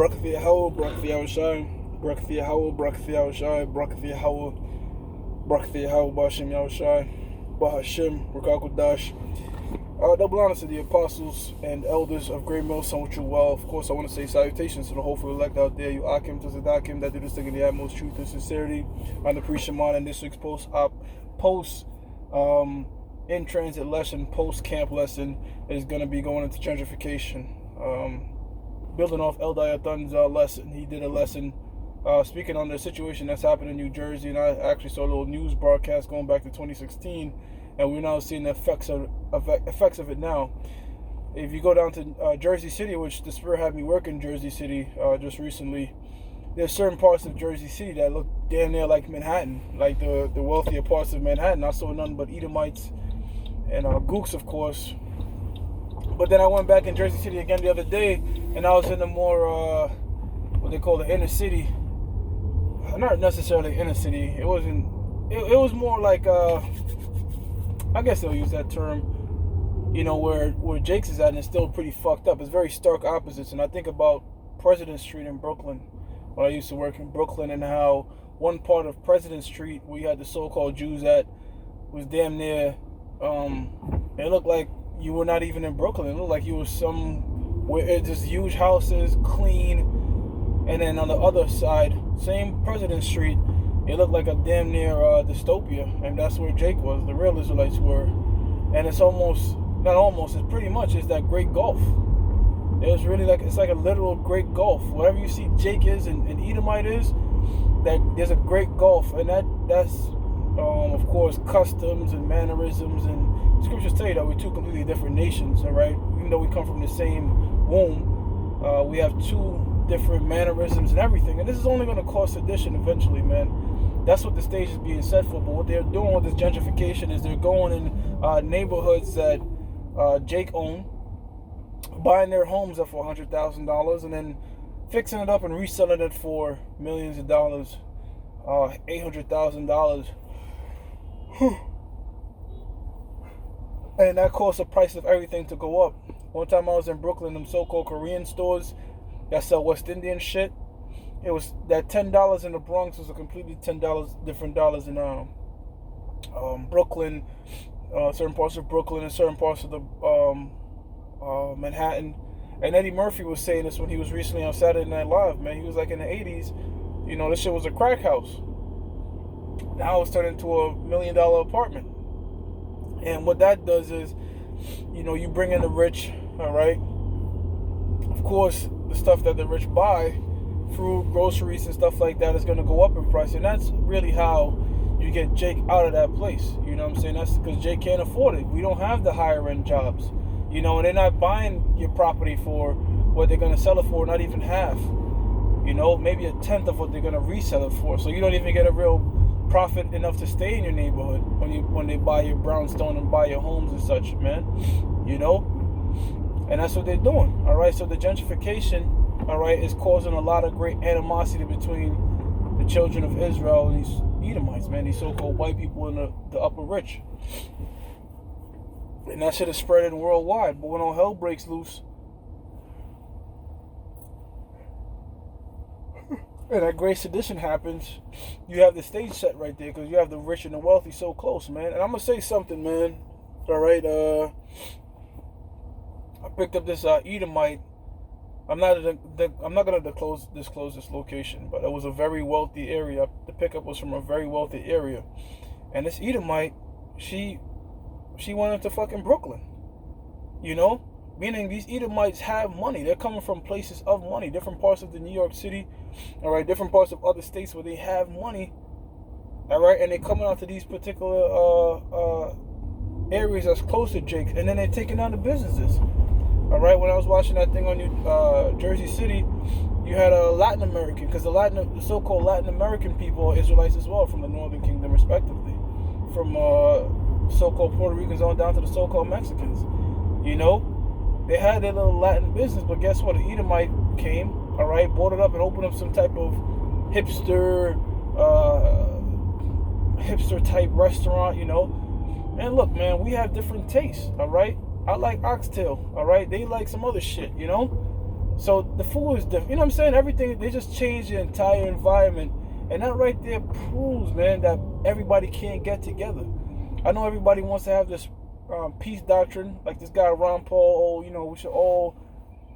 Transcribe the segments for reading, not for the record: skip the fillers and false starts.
Brakathiya Howell, Brakathiya Shai, Brakathiya Howell, Brakathiya Shai, Brakathiya Howell, Brakathiya Howell, Bashim Yahushai, Bahashim, Rakakudash. Double honor to the apostles and elders of Great Mill, some with you well. Of course, I want to say salutations to the hopeful elect out there, you Akim to Zadakim, that do this thing in the utmost truth and sincerity. On the pre-Shemon and this week's post in transit lesson, post camp lesson is going to be going into gentrification. Building off Eldayathun's lesson, he did a lesson speaking on the situation that's happened in New Jersey, and I actually saw a little news broadcast going back to 2016, and we're now seeing the effects of it now. If you go down to Jersey City, which the Spirit had me work in Jersey City just recently, there's certain parts of Jersey City that look damn near like Manhattan, like the wealthier parts of Manhattan. I saw nothing but Edomites and gooks, of course. But then I went back in Jersey City again the other day, and I was in the more, what they call the inner city. Not necessarily inner city. It wasn't, it was more like, I guess they'll use that term, you know, where Jake's is at, and it's still pretty fucked up. It's very stark opposites. And I think about President Street in Brooklyn, when I used to work in Brooklyn, and how one part of President Street, where you had the so-called Jews at, was damn near, it looked like you were not even in Brooklyn. It looked like you were somewhere, it's just huge houses, clean, and then on the other side, same President Street, it looked like a damn near dystopia, and that's where Jake was, the real Israelites were. And it's almost, not almost, it's pretty much is that Great Gulf. It was really like, it's like a literal Great Gulf. Wherever you see Jake is and Edomite is, that there's a Great Gulf, and that's of course, customs and mannerisms, and scriptures tell you that we're two completely different nations, all right? Even though we come from the same womb, we have two different mannerisms and everything, and this is only going to cause sedition eventually, man. That's what the stage is being set for. But what they're doing with this gentrification is they're going in neighborhoods that Jake owned, buying their homes up for $100,000, and then fixing it up and reselling it for millions of dollars, $800,000. And that caused the price of everything to go up. One time I was in Brooklyn, them so-called Korean stores that sell West Indian shit. It was that $10 in the Bronx was a completely different dollars in Brooklyn, certain parts of Brooklyn and certain parts of the Manhattan. And Eddie Murphy was saying this when he was recently on Saturday Night Live, man. He was like, in the 80s, you know, this shit was a crack house. Now it's turned into $1 million apartment. And what that does is, you know, you bring in the rich, all right? Of course, the stuff that the rich buy, fruit, groceries, and stuff like that is going to go up in price. And that's really how you get Jake out of that place. You know what I'm saying? That's because Jake can't afford it. We don't have the higher end jobs. You know, and they're not buying your property for what they're going to sell it for, not even half. You know, maybe a tenth of what they're going to resell it for. So you don't even get a real profit enough to stay in your neighborhood when they buy your brownstone and buy your homes and such, man. You know? And that's what they're doing. All right? So the gentrification, all right, is causing a lot of great animosity between the children of Israel and these Edomites, man. These so-called white people in the upper rich. And that shit is spreading worldwide. But when all hell breaks loose, and that great sedition happens, you have the stage set right there, because you have the rich and the wealthy so close, man. And I'm going to say something, man. All right, I picked up this Edomite. I'm not going to disclose this location, but it was a very wealthy area. The pickup was from a very wealthy area. And this Edomite, she went into fucking Brooklyn. You know? Meaning these Edomites have money. They're coming from places of money, different parts of the New York City, all right, different parts of other states where they have money, all right, and they're coming out to these particular areas that's close to Jake's, and then they're taking down the businesses, all right. When I was watching that thing on Jersey City, you had a Latin American, because the so-called Latin American people are Israelites as well, from the Northern Kingdom respectively, from so-called Puerto Ricans on down to the so-called Mexicans, you know. They had their little Latin business, but guess what? An Edomite came, all right, bought it up and opened up some type of hipster type restaurant, you know. And look, man, we have different tastes, all right. I like oxtail, all right. They like some other shit, you know. So the food is different. You know what I'm saying? Everything, they just change the entire environment. And that right there proves, man, that everybody can't get together. I know everybody wants to have this peace doctrine, like this guy Ron Paul. Oh, we should all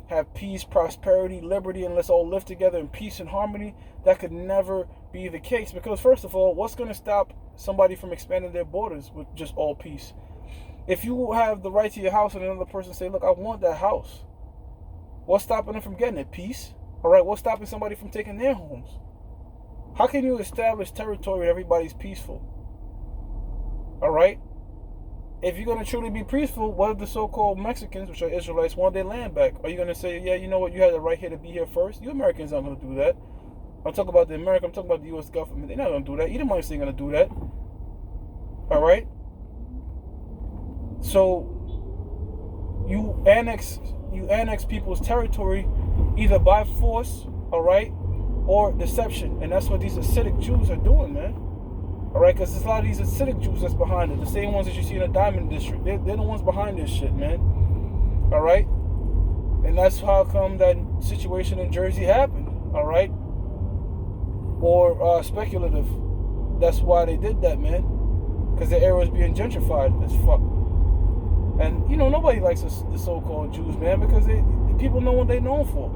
have peace, prosperity, liberty, and let's all live together in peace and harmony. That could never be the case, because first of all, what's going to stop somebody from expanding their borders with just all peace? If you have the right to your house and another person say, look, I want that house, what's stopping them from getting it? Peace. All right, what's stopping somebody from taking their homes? How can you establish territory and everybody's peaceful? All right? If you're going to truly be peaceful, what if the so-called Mexicans, which are Israelites, want their land back? Are you going to say, yeah, you know what, you had the right here to be here first? You Americans aren't going to do that. I'm talking about the American, I'm talking about the U.S. government. They're not going to do that. Edomites ain't going to do that. All right? So you annex people's territory either by force, all right, or deception. And that's what these Hasidic Jews are doing, man. All right, because there's a lot of these Hasidic Jews that's behind it. The same ones that you see in the Diamond District. They're the ones behind this shit, man. All right? And that's how come that situation in Jersey happened, all right? Or speculative. That's why they did that, man. Because the area was being gentrified as fuck. And, nobody likes the so-called Jews, man, because the people know what they're known for.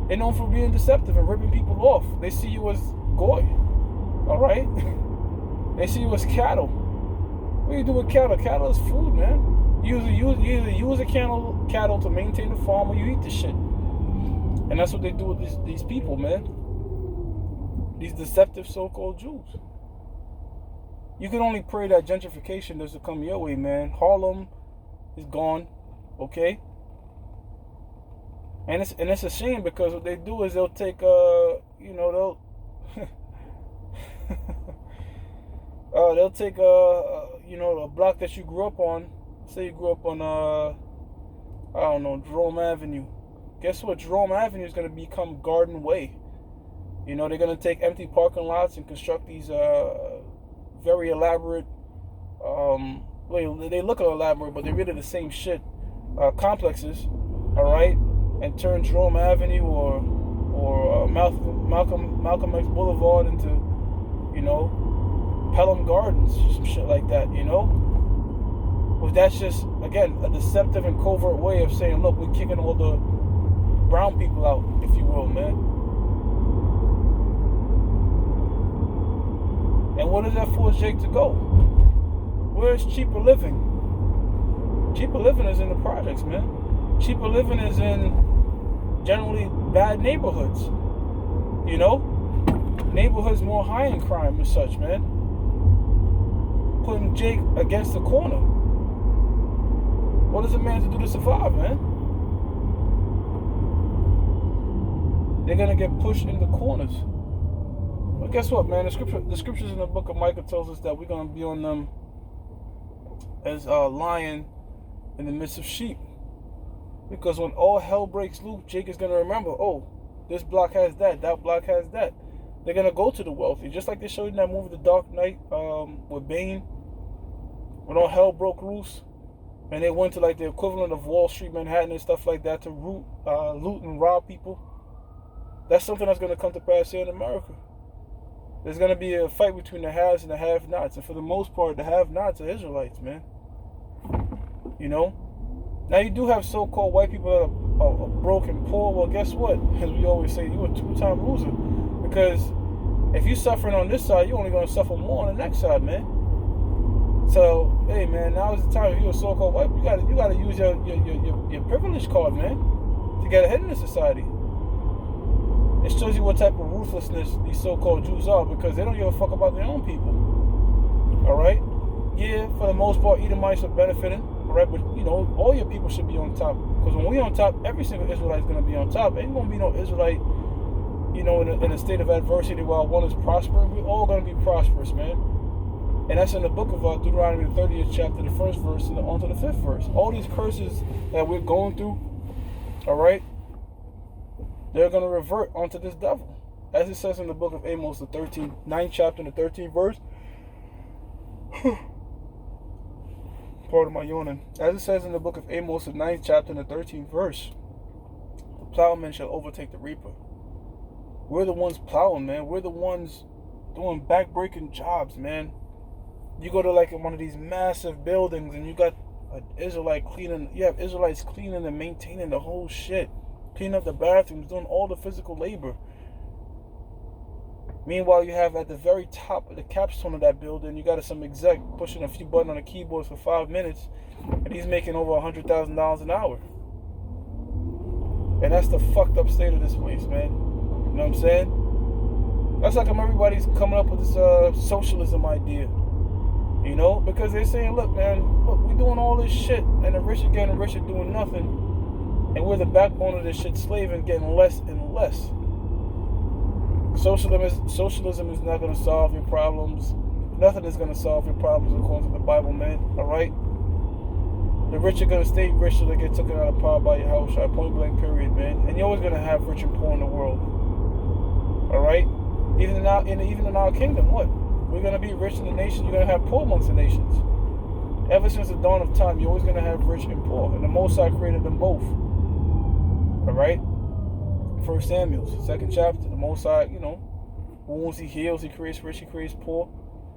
They're known for being deceptive and ripping people off. They see you as goy, all right? They see you as cattle. What do you do with cattle? Cattle is food, man. You either use a cattle to maintain the farm, or you eat the shit. And that's what they do with these people, man. These deceptive so-called Jews. You can only pray that gentrification doesn't come your way, man. Harlem is gone, okay? And it's a shame, because what they do is they'll take they'll take a block that you grew up on. Say you grew up on I don't know, Jerome Avenue. Guess what? Jerome Avenue is going to become Garden Way. They're going to take empty parking lots and construct these very elaborate, they look elaborate, but they're really the same shit, complexes, all right, and turn Jerome Avenue or Malcolm X Boulevard into, Pelham Gardens, some shit like that, Well, that's just, again, a deceptive and covert way of saying, look, we're kicking all the brown people out, if you will, man. And what does that force Jake to go? Where's cheaper living? Cheaper living is in the projects, man. Cheaper living is in generally bad neighborhoods. Neighborhoods more high in crime and such, man. Putting Jake against the corner. What is a man to do to survive, man? They're gonna get pushed into corners. But guess what, man? The scriptures in the book of Micah tells us that we're gonna be on them as a lion in the midst of sheep. Because when all hell breaks loose, Jake is gonna remember, oh, this block has that block has that. They're gonna go to the wealthy, just like they showed in that movie, The Dark Knight, with Bane. When all hell broke loose, and they went to like the equivalent of Wall Street, Manhattan, and stuff like that to loot and rob people. That's something that's gonna come to pass here in America. There's gonna be a fight between the haves and the have-nots, and for the most part, the have-nots are Israelites, man. Now you do have so-called white people that are broke and poor. Well, guess what? As we always say, you're a two-time loser. Because if you're suffering on this side, you're only going to suffer more on the next side, man. So, hey, man, now is the time. If you're a so-called white, you got to use your privilege card, man, to get ahead in this society. It shows you what type of ruthlessness these so-called Jews are, because they don't give a fuck about their own people. All right? Yeah, for the most part, Edomites are benefiting. All right? But, all your people should be on top. Because when we're on top, every single Israelite is going to be on top. Ain't going to be no Israelite, in a state of adversity while one is prospering. We're all going to be prosperous, man. And that's in the book of Deuteronomy, the 30th chapter, the 1st verse, and on to the 5th verse. All these curses that we're going through, all right, they're going to revert onto this devil. As it says in the book of Amos, the 9th chapter, and the 13th verse. Pardon my yawning. As it says in the book of Amos, the 9th chapter, and the 13th verse. The plowman shall overtake the reaper. We're the ones plowing, man. We're the ones doing back-breaking jobs, man. You go to like one of these massive buildings and you got an Israelite cleaning. You have Israelites cleaning and maintaining the whole shit, cleaning up the bathrooms, doing all the physical labor. Meanwhile, you have at the very top of the capstone of that building, you got some exec pushing a few buttons on the keyboards for 5 minutes, and he's making over $100,000 an hour. And that's the fucked up state of this place, man. You know what I'm saying? That's how come everybody's coming up with this socialism idea. You know, because they're saying, look, man, look, we're doing all this shit, and the rich are getting richer doing nothing, and we're the backbone of this shit, slaving, getting less and less. Socialism is not going to solve your problems. Nothing is going to solve your problems according to the Bible, man. All right? The rich are going to stay rich till they get taken out of power by your house, right? Point blank, period, man. And you're always going to have rich and poor in the world. All right? Even in our kingdom, what? We're going to be rich in the nation. You're going to have poor amongst the nations. Ever since the dawn of time, you're always going to have rich and poor. And the Most High created them both. All right? 1 Samuel, 2nd chapter, the Most High, you know, wounds he heals, he creates rich, he creates poor.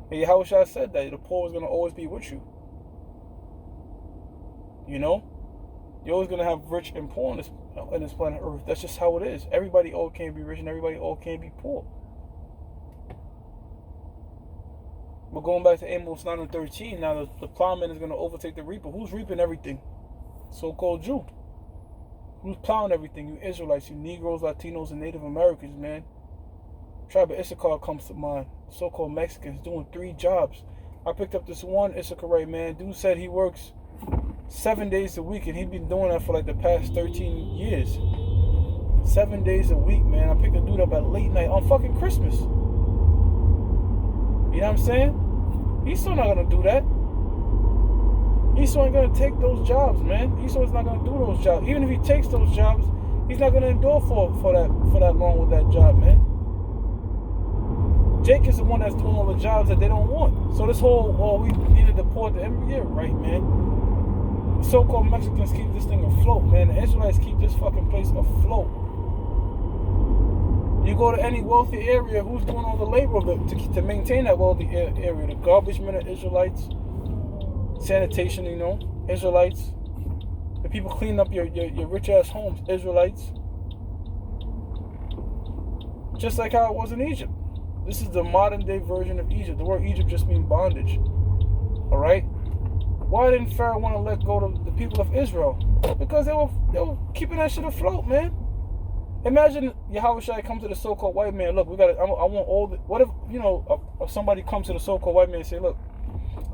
And Yahushua said that the poor is going to always be with you. You know? You're always going to have rich and poor on this planet Earth. That's just how it is. Everybody all can't be rich and everybody all can't be poor. But going back to Amos 9 and 13, now the plowman is going to overtake the reaper. Who's reaping everything? So-called Jew. Who's plowing everything? You Israelites, you Negroes, Latinos, and Native Americans, man. Tribe of Issachar comes to mind. So-called Mexicans doing 3 jobs. I picked up this one Issacharite, man. Dude said he works 7 days a week, and he's been doing that for like the past 13 years. 7 days a week, man. I picked a dude up at late night on fucking Christmas. You know what I'm saying? He's still not going to do that. Esau ain't going to take those jobs, man. Esau's not going to do those jobs. Even if he takes those jobs, he's not going to endure for that long with that job, man. Jake is the one that's doing all the jobs that they don't want. So this whole, we need to deport the year, right, man? The so-called Mexicans keep this thing afloat, man. The Israelites keep this fucking place afloat. You go to any wealthy area, who's doing all the labor to maintain that wealthy area? The garbage men are Israelites. Sanitation, you know, Israelites. The people cleaning up your rich-ass homes, Israelites. Just like how it was in Egypt. This is the modern-day version of Egypt. The word Egypt just means bondage. All right? Why didn't Pharaoh want to let go of the people of Israel? Because they were keeping that shit afloat, man. Imagine Yahushua come to the so-called white man. Look, I want all the... What if, you know, somebody comes to the so-called white man and say, look,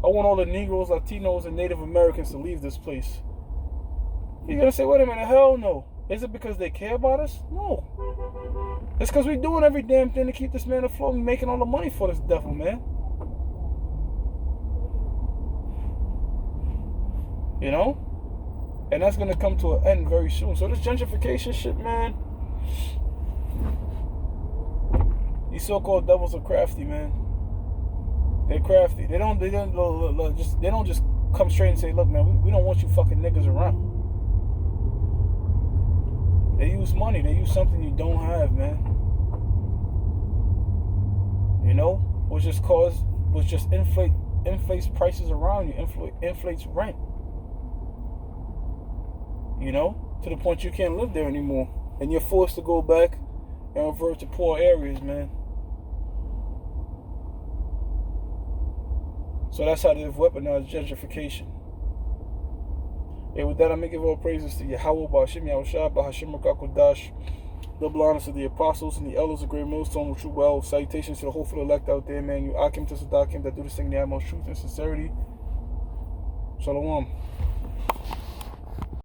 I want all the Negroes, Latinos, and Native Americans to leave this place. You're going to say, wait a minute, hell no. Is it because they care about us? No. It's because we're doing every damn thing to keep this man afloat and making all the money for this devil, man. You know? And that's going to come to an end very soon. So this gentrification shit, man, these so-called devils are crafty, man. They're crafty. They don't just come straight and say, look, man, we don't want you fucking niggas around. They use money. They use something you don't have, man. You know? Which just inflates prices around you, inflates rent. You know? To the point you can't live there anymore. And you're forced to go back and revert to poor areas, man. So that's how they've weaponized gentrification. And with that, I'm going to give all praises to Yahweh, Ba'ashim Yahushua, Ba'ashim Rakakodash, double honors to the apostles and the elders of Great Millstone, with true well. Salutations to the hopeful elect out there, man. You Akim to Sadakim that do this thing in the utmost truth and sincerity. Shalom.